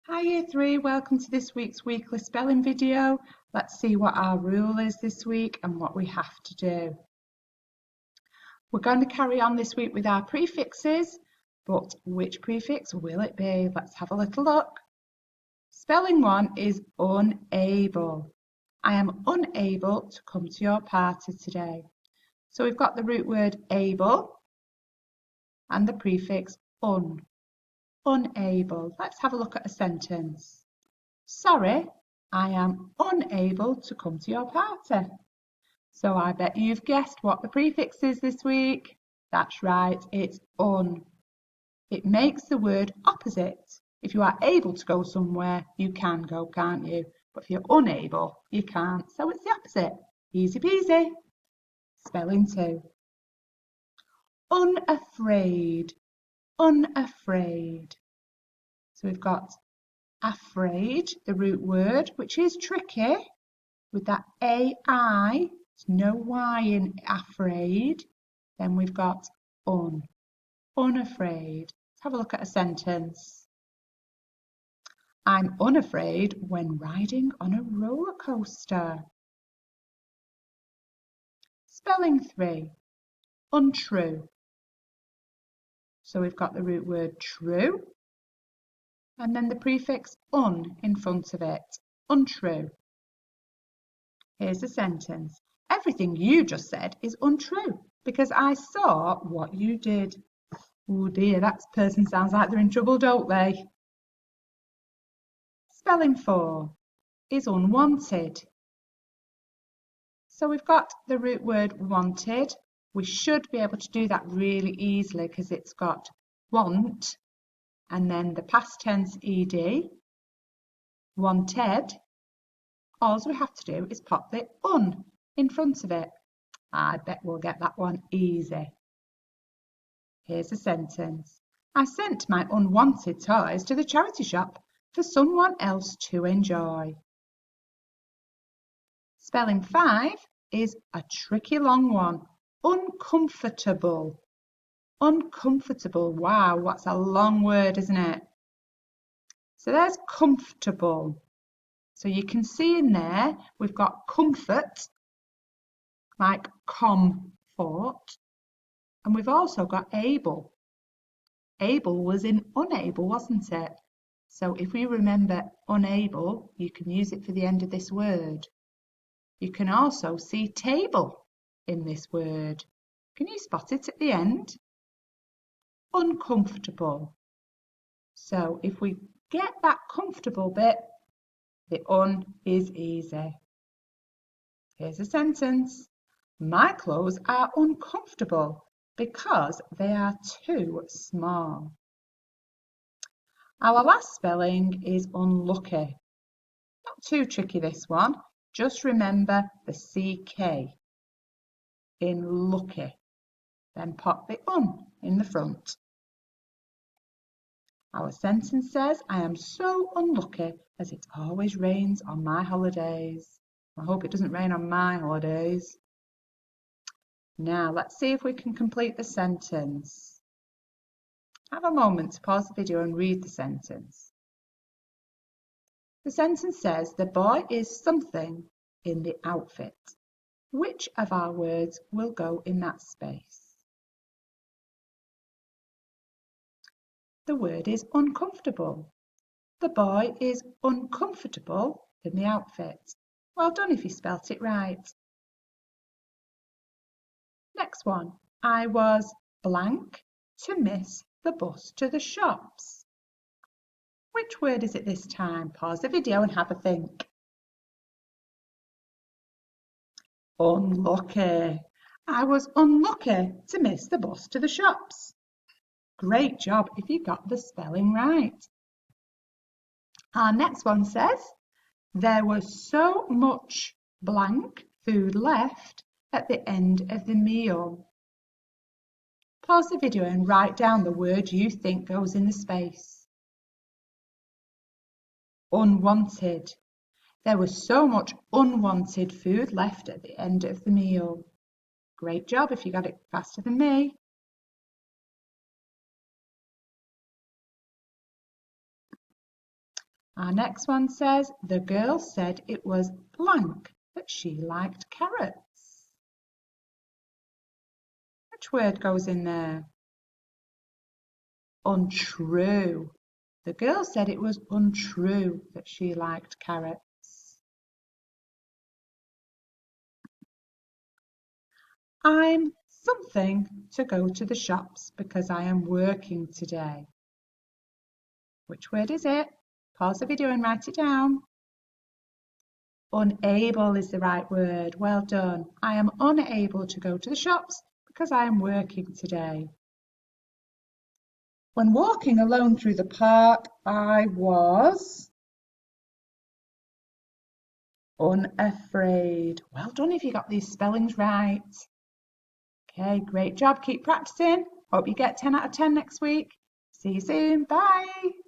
Hi Year 3, welcome to this week's weekly spelling video. Let's see what our rule is this week and what we have to do. We're going to carry on this week with our prefixes, but which prefix will it be? Let's have a little look. Spelling 1 is unable. I am unable to come to your party today. So we've got the root word able and the prefix un. Unable. Let's have a look at a sentence. Sorry, I am unable to come to your party. So I bet you've guessed what the prefix is this week. That's right, it's un. It makes the word opposite. If you are able to go somewhere, you can go, can't you? But if you're unable, you can't. So it's the opposite. Easy peasy. Spelling 2. Unafraid. Unafraid. So we've got afraid, the root word, which is tricky with that AI, there's no Y in afraid. Then we've got unafraid. Let's have a look at a sentence. I'm unafraid when riding on a roller coaster. Spelling 3, untrue. So we've got the root word true and then the prefix un in front of it, untrue. Here's a sentence. Everything you just said is untrue because I saw what you did. Oh dear, that person sounds like they're in trouble, don't they? Spelling 4 is unwanted. So we've got the root word wanted. We should be able to do that really easily because it's got want and then the past tense ed, wanted. All we have to do is pop the un in front of it. I bet we'll get that one easy. Here's a sentence. I sent my unwanted toys to the charity shop for someone else to enjoy. Spelling 5 is a tricky long one. Uncomfortable. Uncomfortable. Wow, what's a long word, isn't it? So there's comfortable. So you can see in there we've got comfort, like comfort, and we've also got able. Able was in unable, wasn't it? So if we remember unable, you can use it for the end of this word. You can also see table in this word. Can you spot it at the end? Uncomfortable. So if we get that comfortable bit, the un is easy. Here's a sentence. My clothes are uncomfortable because they are too small. Our last spelling is unlucky. Not too tricky this one. Just remember the CK in lucky. Then pop the un in the front. Our sentence says, I am so unlucky as it always rains on my holidays. I hope it doesn't rain on my holidays. Now let's see if we can complete the sentence. Have a moment to pause the video and read the sentence. The sentence says, the boy is something in the outfit. Which of our words will go in that space? The word is uncomfortable. The boy is uncomfortable in the outfit. Well done if you spelt it right. Next one. I was blank to miss the bus to the shops. Which word is it this time? Pause the video and have a think. Unlucky. I was unlucky to miss the bus to the shops. Great job if you got the spelling right. Our next one says, there was so much blank food left at the end of the meal. Pause the video and write down the word you think goes in the space. Unwanted. There was so much unwanted food left at the end of the meal. Great job if you got it faster than me. Our next one says, the girl said it was blank that she liked carrots. Which word goes in there? Untrue. The girl said it was untrue that she liked carrots. I'm something to go to the shops because I am working today. Which word is it? Pause the video and write it down. Unable is the right word. Well done. I am unable to go to the shops because I am working today. When walking alone through the park, I was unafraid. Well done if you got these spellings right. Okay, great job. Keep practicing. Hope you get 10 out of 10 next week. See you soon. Bye.